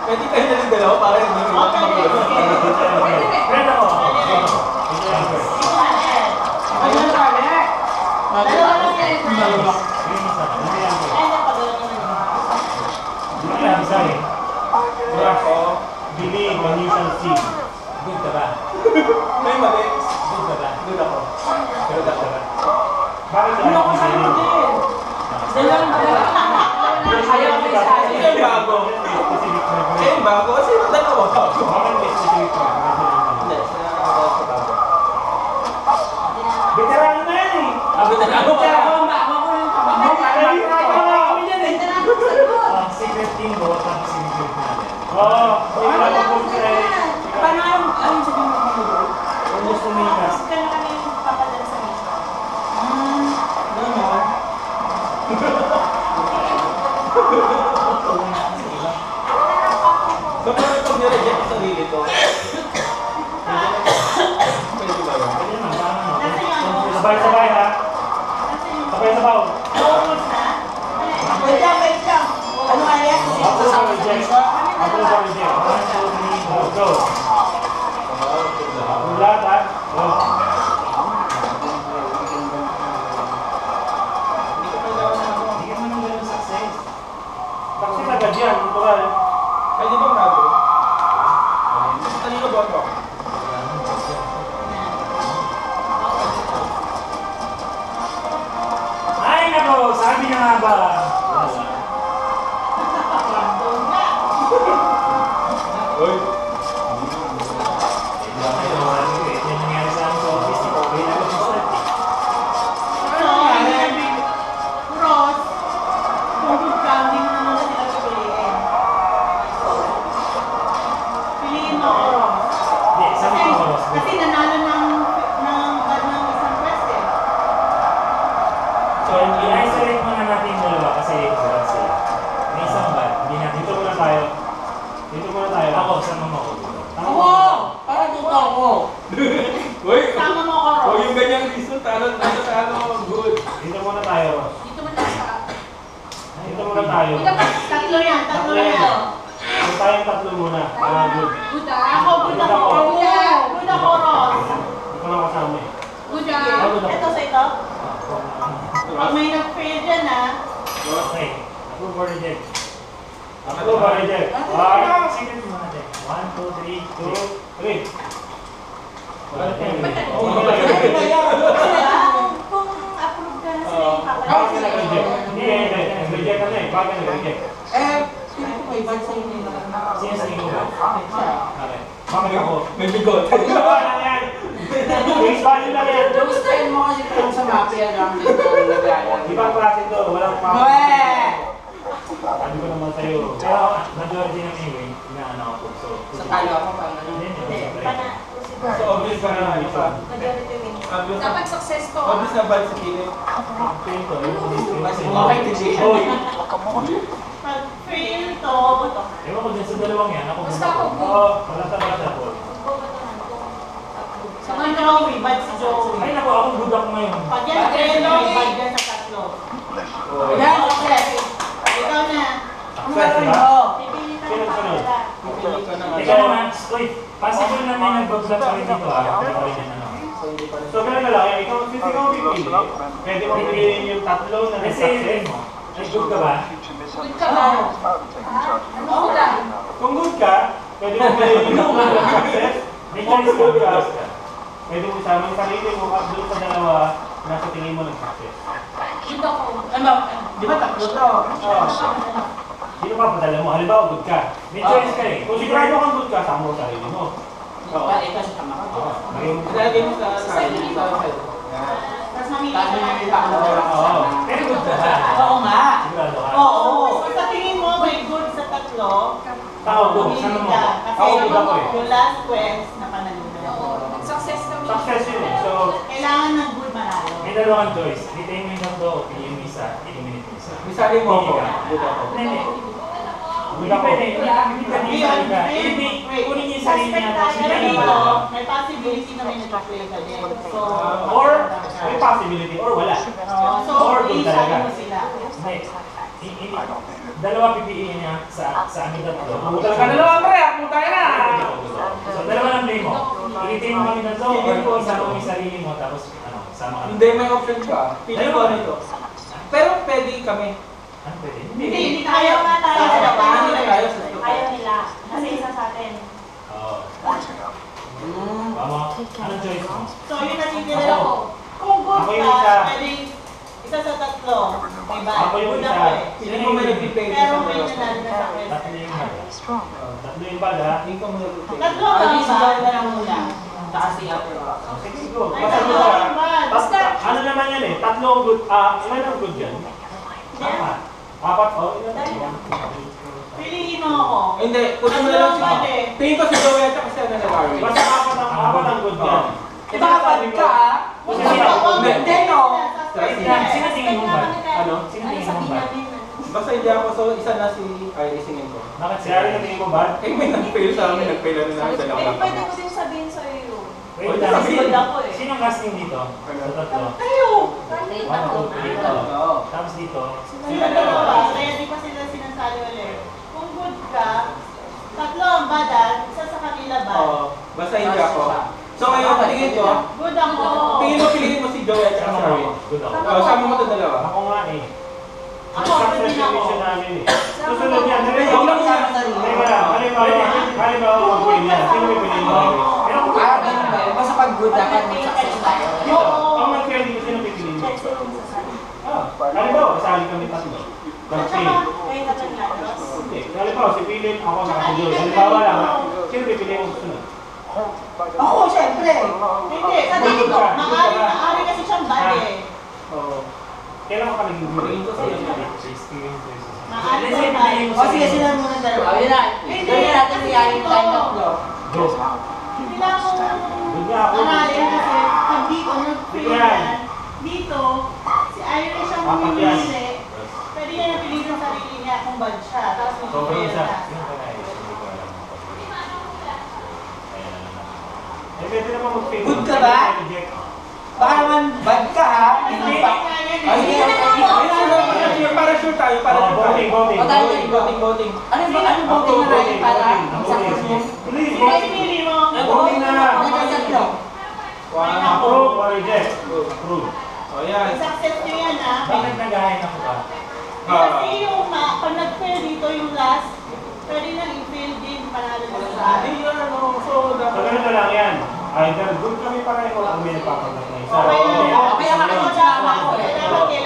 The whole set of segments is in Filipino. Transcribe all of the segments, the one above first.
Pwede kayo na ng dalawa para hindi mo Friend ako. Ayun na balik. Dalawa lang yan. Dalawa. Believe when you shall see. Good ka ba? May mali. Good ka ba? Good ako. Good ka ba? Bakit ka Ano ko sa believe? din? Dalawa lang ba? Ayaw ko sa akin. Ito yung bago. Specific na. Ito yung bago kasi dalawa. Bakit may specific na? Hindi, sa bago. Veterano na yan eh. Veterano ka. Secret team ko, tapos secret natin. Oo. Paano ang sabihin mo mo? Almost tumikas. Kasi na kami papadala sa mission. So, parang pag nireject ang sarili ko, pwede ba yun? Pwede naman, tama no? Nasa yung ano? Sabay-sabay ha? Nasa yung Sabay-sabaw. focus na? Wait lang. Ano nga yan? Ako sa reject. Ako sa reject. 1, 2, 3, go. Ulat ha? Go. Hindi ka man ang ganun success. Success agad yan, natural. Ay, di ba bago? Kanino ba ako? Ay nako, sabi na nga ba? Uy. Yan nangyari sa amin sa office, ikaw ba yung nag-start eh? Cross. Kung good ka, hindi mo naman sila pipiliin. Piliin mo cross. Hindi, sabi ko ko. Kasi nanalo ng isang quest eh. So, i-isolate muna natin yung dalawa kasi bad sila. May isang bad. Hindi natin. Dito muna tayo. Dito muna tayo. Ako, sama mo ako. Tama mo. Parang dito ako. Uy. Sama mo ko, Huwag Ross. yung ganyang reason, good. Dito muna tayo. Dito mo na sa... Dito muna tayo. Tatlo yan. Dito tayong tatlo muna. Good. Buda. Ako, Buda ko. Buda ko, Ross. Hindi ko lang kasama eh. Buda. Ito sa ito. Pag may nag-fail dyan ah. Okay. Approve or reject? Approve or reject? Alright. Secret mo natin. 1, 2, 3, 2, 3. Kung approve ka na sila yung Bakit ka papadala nag-reject? sa'yo. Hindi, nag-reject ka na eh. Bakit ka nag-reject? Sino ko may bad sa'yo nila? Sino sa inyo ba? Okay. Bakit ako? May bigot. Ikaw lang yan! Face value lang yan! Gustuin mo kasi ito sa mafia lang dito ang lagayan. Ibang klase to, walang pang... Weh! Sabi ko naman sa'yo. Pero majority ng anyway, inaano ako. So, Sa talo ako pang ano. Hindi. So, obvious ka na ito. Majority win. Obvious na. Dapat success to. Obvious na bad sa kilid. Fail to. Okay, DJ. Hoy! Pag fail to, buto ka. Ewan ko din sa dalawang yan. Ako Basta ako good. Oo, wala sa po. Bubutuhan ko. Sa mga Joey, bad si Joey. Ay naku, ako good ako ngayon. Pag yan fail, bad yan sa tatlo. Yan, Okay. Ikaw na. Ang gagawin mo? Pipili ka Sino ng sunod? papadala. Pipili ka na nga. Ikaw naman, uy, possible na may nag-vlog pa rin dito ah. Hindi ko rin yan ano. So, ganun na lang, ikaw, since ikaw pipili, pwede mo piliin yung tatlo na nag-success mo. Ay, good ka ba? Good ka ba? Ano ka? Kung good ka, pwede mo piliin yung nag-success. May choice ka. Pwede mo isama yung sarili mo at doon sa dalawa na sa tingin mo nag-success. Good ako. Ano? Di ba tatlo to? Sino pa padala mo? Halimbawa, good ka. May choice ka eh. Kung sigurado kang good ka, sama mo sa sarili mo. Ito sa tama ko. Ilagay mo sa sarili. Tapos mamili Tapos ka na. may pa ako. Oo. Pero good ka ha? Oo nga. Sigurado ka? Oo. Kung sa tingin mo may good sa tatlo, Tao, good. pumili Sana mo. ka. Ako, Kasi good ako eh. yung last quest na panalina. Success kami. Success yun eh. So, Kailangan ng good manalo. may dalawang choice. Retain mo yung tatlo, piliin mo isa, eliminate mo isa. Misali mo ako. Good ako. Hindi. Hindi pwede. Hindi ka niya sarili ka. Hindi. Kunin niya yung sarili niya. Tapos Pero hindi dito, ka may possibility na may nag-play ka din. So, or may possibility or wala. so or good isali talaga. mo sila. Hindi. dalawa pipiliin niya sa amin tatlo. Putal ka dalawa, pre. Puta ka na. So, dalawa lang play mo. Ilitin mo kami ng to, or isama mo yung sarili mo, tapos sama ka. Hindi, may option ka. Pili ko ano ito. Pero pwede kami. Ano pwede? Hindi tayo nga tayo. Ano na tayo? Ayaw nila. Kasi isa sa atin. Oo. Tama. Anong choice mo? So yun natitira ko. Kung good Ako yung isa. ka, pwedeng isa sa tatlo. May bad. Ako yung Good isa. ako eh. Pili mo may nag-pay. Pero may nanalo na sa question. Tatlo yung bad. Tatlo yung bad, ha? Hindi ko mag-pay. Tatlo ka ba? lang muna. Taas si Ate Rock. Sige, go. Ay, Basta tatlo go, ha? ang bad. Basta, ano naman yan eh? Tatlo ang good. Ilan ang good yan? Apat. Apat? Oh, ilan ang good? Piliin mo ako. Hindi, kunin mo na lang siya. Tingin ko si Joey at saka si ano na Larry. Basta apat ang good yan. Eh baka bad ka, ha? Kasi Hindi, sila- no. Sino tingin mo ba? Ano? Sino tingin mo ba? Basta hindi ako, so isa na si Iris singin ko. Bakit si Ari na tingin mo ba? Eh may nag-fail sa amin, nag-fail na namin dalawa. Eh, pwede ko din sabihin sa'yo yun. Wait, Wala. sabihin. Good ako eh. Sinong casting dito? Sa tatlo. Kayo! One, two, three, Oo. Tapos dito. Sila dalawa, kaya di pa sila sinasali ulit. Kung good ka, tatlo ang badan, isa sa kanila bad. Oo. Basta hindi ako. So ngayon, tingin ko, Good ako. tingin mo piliin mo si Joey at saka si Larry. Good ako. Oo, sama mo ito dalawa. Ako nga eh. Ako, Success pwede na ako. mission namin eh. Susunod yan. Huwag lang muna. Halimbawa, mag-win yan. Sino may piliin mo? Pero kung Ah, ganun ba? Basta pag good dapat mag-success tayo. Oo. ang mag-fail dito, sino pipiliin mo? Kasi yung sasali. Halimbawa, kasali kami tatlo. At Mag-fail. saka, kayo na paglalos. Hindi. Halimbawa, si Philip, ako na si Joey. Halimbawa lang, ha? Sino pipiliin mo susunod? Ako, syempre. Hindi, sa dito, maaari kasi siyang bad eh. Oo. Kailan ka naging guru? Tingin ko siya. Maaari Let's say, siyang bad. piliin mo O sige, sila muna dalawa. Yun na. Gawin natin yung yung line tatlo. Go. Hindi lang ako Good nga ako. aralin kasi pag dito, nag-fail yan. Dito, si Irish ang Apat yan. pumili. Pwede niya napiliin ang sarili niya kung bad siya. Tapos So, kung mag-fail isa. na. Sino ka na? Hindi ko alam. Ayan na naman. Eh, pwede naman mag-fail. Good ka ba? Reject. Baka naman bad ka, ha? Hindi pa. Ay, sige, Para sure tayo, para Oh, sure voting, tayo. voting. O, tayo, Voting, voting, voting. Ano ba? Ano voting na natin para success mo? Please, Sige, voting. pinili mo. Voting na. Nagkasatlo. One. Approve or reject? Approve. O yan. Success nyo yan ah. Bakit nag-ahay na ko ba? Kasi yung pag nag-fail dito yung last, pwede nang i-fail din panalo mo sa Hindi yan, ano. So, So, dapat. ganito lang yan. Either good kami pareho o may nagpapagat na isa. Okay lang. Okay lang ako, sinama ko eh.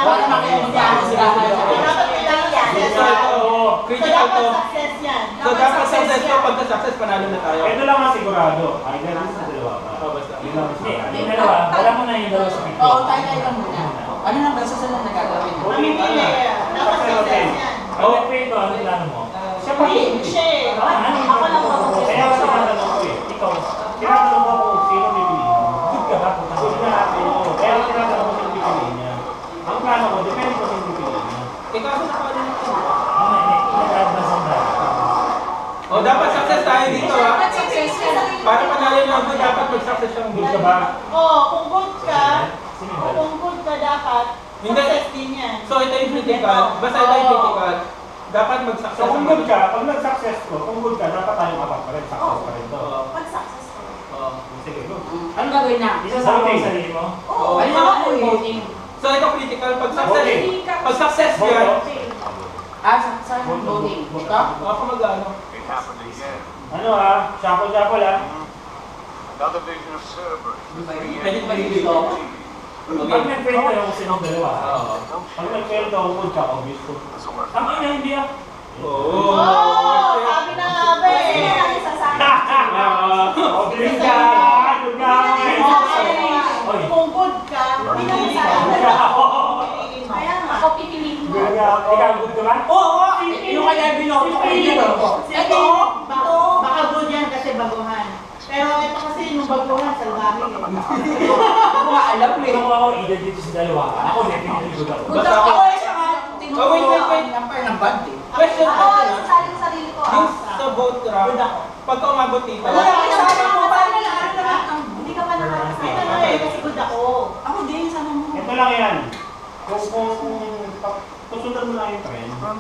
Baka makikita sa lahat. Dapat kailangan success So, yan. ito, So, critical dapat to. success yan. So, dapat success to. Pagka success, panalo na tayo. Ito lang ang sigurado. Either dun sa dalawa ba? Oh, basta. Yun lang ang sigurado. Yung dalawa, wala mo na yung dalawa sa picture. Oo, tayo lang muna. Ano lang ba? Susunod na gagawin? Mamimili. Dapat success yan. Pag nag-fail to, ano plano mo? Siya pa Hindi, siya eh. Ako lang ako. Kaya ako tinatanong ko eh. Ikaw, tinatanong ko kung sino pipiliin mo. Good ka ba? Good nga ako. Kaya ako tinatanong ko sino pipiliin niya. Ang plano ko, depende ko sino pipiliin niya. Ikaw sa nakalimutan ko. Nag-advance ang dahil. O, dapat success tayo dito, ha? Success ka. Para panalo na good, dapat mag-success siyang Good good. ka ba? Oo, kung good ka, Sino o ba? kung good ka dapat, Hindi. success din yan. So, ito yung critical. Basta ito yung critical. Dapat mag-success. So kung ang good ka, pag nag-success ko, kung good ka, dapat tayong apat pa rin. Success pa rin to. Oo. Pag successful. Oo. Sige, go. Ano gagawin na? Isasama mo yung sarili mo? Oo. Ano na ako voting? So, ito critical. Pag success, Okay. pag success yan, Ah, saan ang voting? Ito? ako mag-ano. It happened again. Ano ah? Shuffle-shuffle ah. Another vision of Cerberus. Pwede ba dito? Pag nag-fail kayo kung sinong dalawa. Oo. Pag nag-fail ka, kung good ka, obvious ko. Ang ina, hindi ah. Oo. Oh, sabi na nga ba Pwede na eh. lang isasabi. Obvious ka! Good ka! Oy. Kung good ka, pinili ka. Good ka ako. Piliin mo. Kaya nga, ako pipiliin mo. Good ka. Ikaw, good ka ba? Oo! Yung kaya binoto ko dito. Ito, baka good yan kasi baguhan. Pero ito kasi yung baguhan, salbahe eh. Ako nga alam eh. Kung ako, either dito sa dalawa. Ako, definitely good ako. Good ako eh siya nga. Oh, wait. Number ng band eh. Question Ako, natin, ha? isasali ko sarili ko Yung ah. sa vote round, pagka umabot dito, Wala. Kasama mo pa rin. Hindi ka pa Ito nakakasama. nga eh, kasi good ako. Ako din, sama mo. Ito lang yan. Kung susundan mo lang yung trend. Kung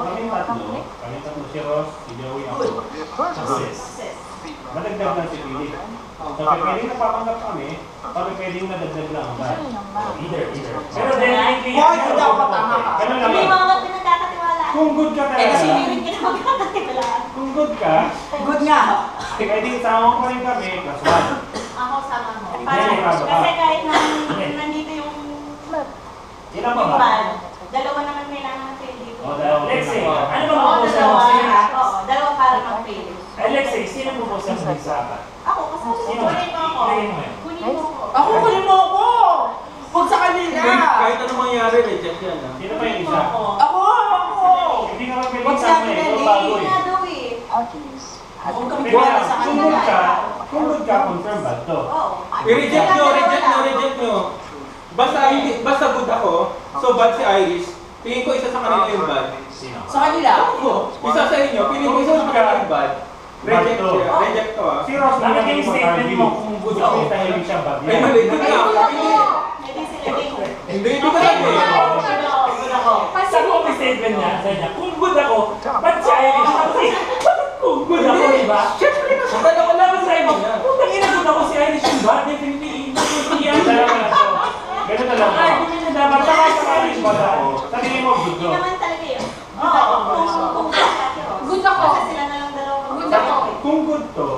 kami tatlo, si Ross, si Joey, ako, success. Madagdag lang si Philip. So, pwedeng napapanggap kami, o pwedeng madagdag lang ang bad. Either. Pero definitely, Hindi ako patama ka. ganun Hindi naman. mga pinagkakatiwalaan. Kung good ka Eh, kasi talaga, Hindi rin kita magkakatiwalaan. kung good ka, Good nga. pwedeng isama mo rin kami, plus one. Ako sama mo. Kasi kahit na nandito yung Ilan pa ba? band, dalawa naman kailangan ng-fail dito. O, dalawa. Let's say, Oo. ano ba Oo, proposal mo? dalawa. Sino? Oo, dalawa para mag-fail. Let's say, sino proposal mo sa apat? Ako, kasi Sino? Kunin mo ako. Ilagay mo yan. kunin mo ko. Ako, kunin mo ako. Huwag sa kanila. Kahit anong mangyari, reject yan. Sino pa yung Kunin mo isa? ako. Ako. Hindi ka mapili Wag sa sa amin, akin, ikaw eh. bago Hindi eh. nga daw eh. Huwag kang Kaya, buwala sa kung kanila. good ka, confirm ba to? Oo. I-reject nyo. Basta good ako, so bad si Irish, tingin ko isa sa kanila yung bad. Sino? Sa kanila. Ako, isa sa inyo, piling ko isa sa kanila yung bad. Reject Bad to. siya, reject to ah. Si Ross, Bakit yung hindi statement mo kung good ako? tahimik siya bad. Ay, mali, good ka. Hindi sila din. Hindi ko sabi. Good ako. Sa kung may statement niya, sabi niya, kung good ako, ba't siya Irish? Kasi, kung good ako, di ba? Siyempre, nakakala ko lang sa inyo. Kung tangina good ako si Irish yung bad, definitely, hindi yan. Ganun na lang. Ay, kung yun na dapat, Saka sa Irish bad ako. Sabihin mo, good Hindi ko. naman talaga yun. Oo. Kung Good ako. Kasi sila na lang dalawa. Good ako. Kung good to,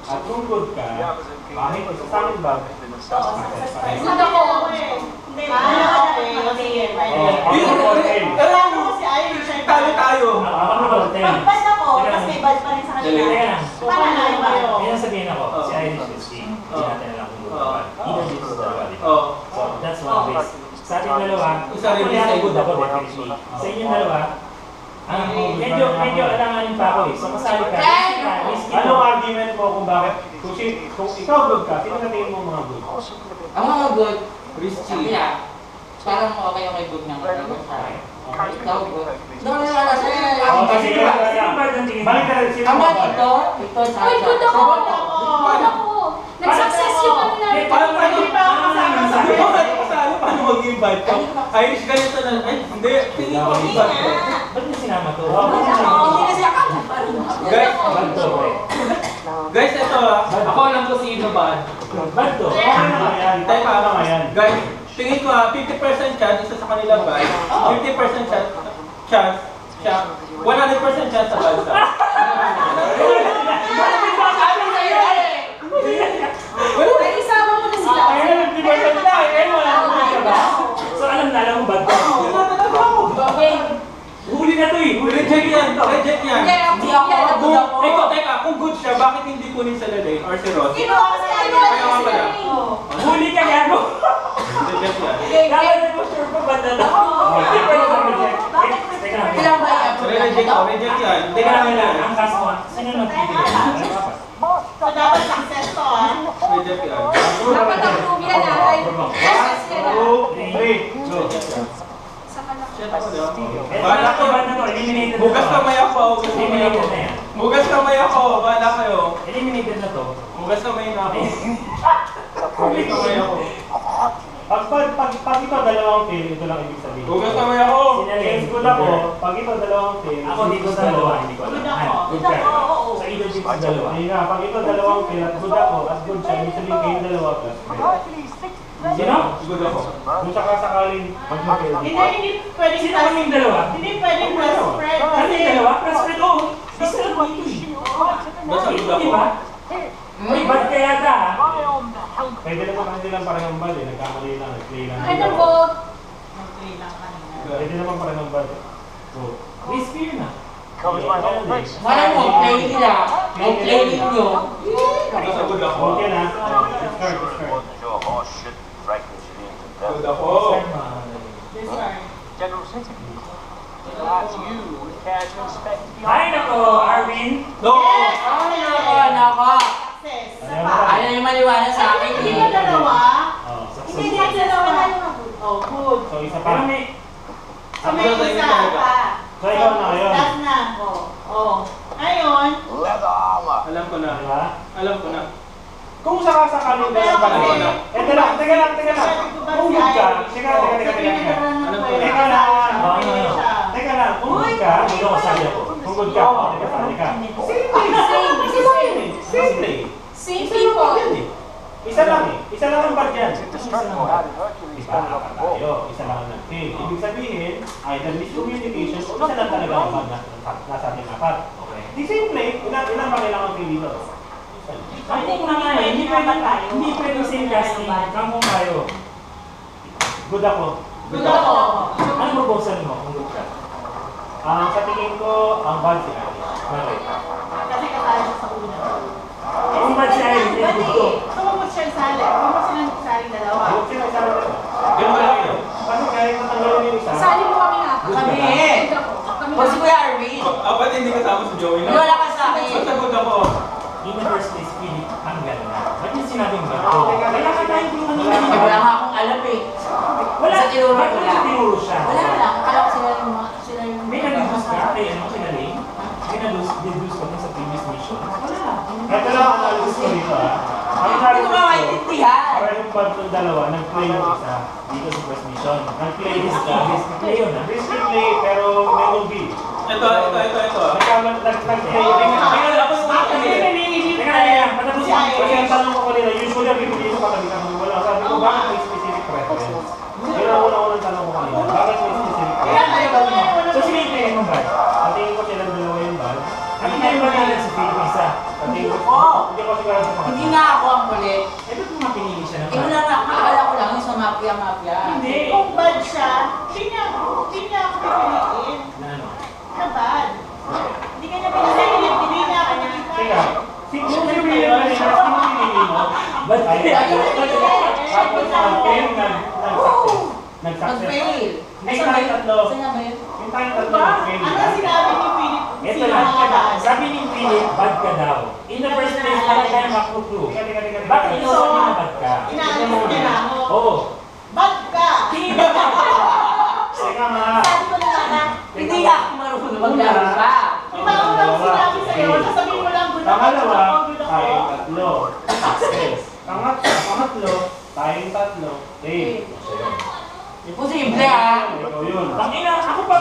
at kung good ka, kahit isa sa amin bad, Good ako. Hindi, Okay. Sige. Alam mo si Irish ay Talo tayo. Ako na ba? Pag bad ako, tapos may bad pa rin sa kanila. Teka lang. Paano na Paano kayo? May nasabihin ako, si Irish is king. Hindi natin alam kung good ako. Either dito sa dalawa, di ba? Oh. So, that's one base. Sa ating dalawa, Isa rin kung yung yan sa good inyo. ako, definitely. Sa inyong dalawa, medyo alanganin pa ako eh. So, kasali ka. Risky ka. Anong argument mo kung bakit? Kung ikaw good ka, sino na tingin mo mga good? Ang mga good. Risky. Kaya, parang okay good na. Ikaw good. Doon na lang kasi. Oh, Kasi sige, ba, sige. sino ba ang tingin mo? Balik ka rin, sino Ang mga bad bad? ito sa Uy, good ako! Good Good ako! Nag-success yung ano na. Paano paano maging bad ko? Irish ganito na, ay hindi, tingin ko ang bad ko. Ba't mo sinama to? Good ako! Hindi kasi ako. Guys, Bad to, eh. guys, ito ah, ako alam ko sino bad. Bad to. Okay na nga yan. Teka, Tama nga yan. guys, tingin ko ah, 50% chance isa sa kanila bad, 50% chance, 100% chance sa bad sa. Ay, isama mo na sila. Ayun, di ba ganda? Ayun, wala mo ka ba? So, alam mo bad to. Okay. Huli na to eh. Reject yan, reject yan. Hindi ako. Good ako. Teka, kung good siya, bakit hindi kunin sa Lalaine or si Ross? Sino ako si Irish? Kaya nga pala. Huli ka gago. Reject yan. Kaya mo sure pa bad na to. Hindi pa yung reject. Teka lang. Kailan ba yan? Reject ko, reject yan. Hindi Teka ka lang, namin ang kaso mo. Saan yung nagpipili? So, dapat success to ah. Reject yan. Dapat approve yan ah. Ay, success yan ah. 2, 3, go. Shit ako daw. Bala ko. Bad na to. Eliminated na to. Bugas kamay ako, bugas kamay ako. Eliminated na yan. Bugas kamay ako, bahala kayo. Eliminated na to. Bugas kamay na ako. Bugas kamay ako. Pag ito dalawang fail, ito lang ibig sabihin. Bugas kamay ako. Sinalains good ako, pag ito dalawang fail, Ako dito sa dalawa, hindi ko alam. Good ako. Good ka. So, either dito sa dalawa. Ayun nga, pag ito dalawang fail at good ako, at good siya, ibig sabihin kayong dalawa plus fail. Sino? Good ako. Kung sakaling pag ma-fail. Hindi pwedeng Sino kaming dalawa? Hindi pwedeng plus spread Kami kasi dalawa? Plus red, oh. Isa lang dito eh. Basta good ako. Diba? Uy, bad ka yata ah. Pwede naman kasi lang parang bad eh, nagkamali lang, nag-play lang. Ay, ng vote. mag-play lang kanina. Pwede naman parang bad. So, Risky yun ah. Malay mo, play nila. May play ninyo. Basta good ako. okay na. Start. Your horse shit, frightens you into death. Good ako. This one. General sentiment. That's you with casual spec. Ay, nako, Arvin. No! Nako. Success. Isa pa. Ayaw yung maliwanag sa akin Hindi eh. ba dalawa? Oh. Hindi ba dalawa? Oh, good. So, isa Pero pa. may... So, may isa pa. So, ikaw na ngayon. Last na. Oh. Ngayon, Leather armor. Alam ko na. Diba? Alam ko na. Kung sakasakaling pero dalawa kasi, na. Teka lang. Kung good ka, teka. Sabi ko ba si Irish? Teka. Sa pinag-aralan Alam ko ko eh. na. Teka lang. Pumili siya. Teka lang, kung good ka, hindi ako kasali ako. Kung good ka, hindi ka kasali ka. Simple. Same people. Isa lang eh. Isa lang ang bad yan. Isa apat tayo. Isa lang ang nag-fail. Ibig sabihin, either miscommunication o isa lang talaga ang bad na nasa ating apat. Di simple, ilan ba kailangan fail dito? Ako na nga eh, hindi pwede same casting. Kamu tayo. Good ako. Good ako. Ano proposal mo kung good ka? Sa tingin ko, ang bad si Ali. Bakit? Kasi kasali siya sa una. Kung bad si Irene, then good ko. Sumamot siya sali. Sumamot silang sali dalawa. Huwag sila isa lang. Ganun lang yun. Kasi kahit matanggalin yung isa, Sali mo kami nga. Kami. Kami O si Kuya Arvin. Ba't hindi kasama si Joey? Wala ka sa akin. Sasagot ako. In the first place, Philip, ang ganda. Ba't yung sinabing bad ko? Wala ka tayong tulungan Ay, nila. wala nga akong alam eh. Wala. Sa tinuro Ba't ko mo lang. tinuro siya? Wala lang. Akala ko sila yung mga... Sila yung... May nag-deduce ka? Kay ano, kinaling? May nag-deduce ka sa previous mission? Wala. ito lang ang analysis ko dito ha. Ang Hindi ko analysis ko, maintindihan. parehong bad yung dalawa, nag-play yung isa dito sa first mission. Nag-play yung isa. Play yun ah. Risky play, pero may movie. Ito. Nag-play. Tingnan ako yung mga kanila. Teka, patapos mo. Kasi ang tanong ko kanina, usually ang bibigay ko patabi ka ng wala. Sabi ko, bakit may specific preference? Yun ang unang tanong ko kanina. Bakit may specific preference? So, sino yung play mo bad? Sa tingin ko silang dalawa yung bad. Ano tayo ba natin sa Philip isa? Sa tingin ko, Oo. hindi ko sigurado sa Hindi pangalan. nga ako ang kulit. Eh, ba't mo mapinili siya ng Eh, wala na. Akala ko lang yung sa mafia. Hindi. Kung bad siya, hindi niya ako pipiliin. Na ano? Na bad. Hindi ka niya pipiliin. Hindi niya ako Teka, kung si William kanina, sino pinili mo? Ba't Ay, tapos nag-fail, nag-success. Nag-success. Mag-fail. Hindi tayong tatlo. Saan nga ba yun? Yung tayong tatlo nag-fail. Ano sinabi ni Philip? Ito Sino lang. mga bad? Sabi ni Philip, bad ka daw. In the first place, wala tayong makro-clue. Bakit inuusap niya na bad ka? Inaalis niya na ako. Oo. Bad ka! Teka nga. Sabi ko na nga. Hindi ako marunong maglaro pa. Yung mga unang sinabi sa'yo, sasabihin mo lang, good ako, Pangalawa, good ako. tayong tatlo. Success. Pangatlo, tayong tatlo. Fail. Posible ah. Ikaw yun. Tangina, ako pa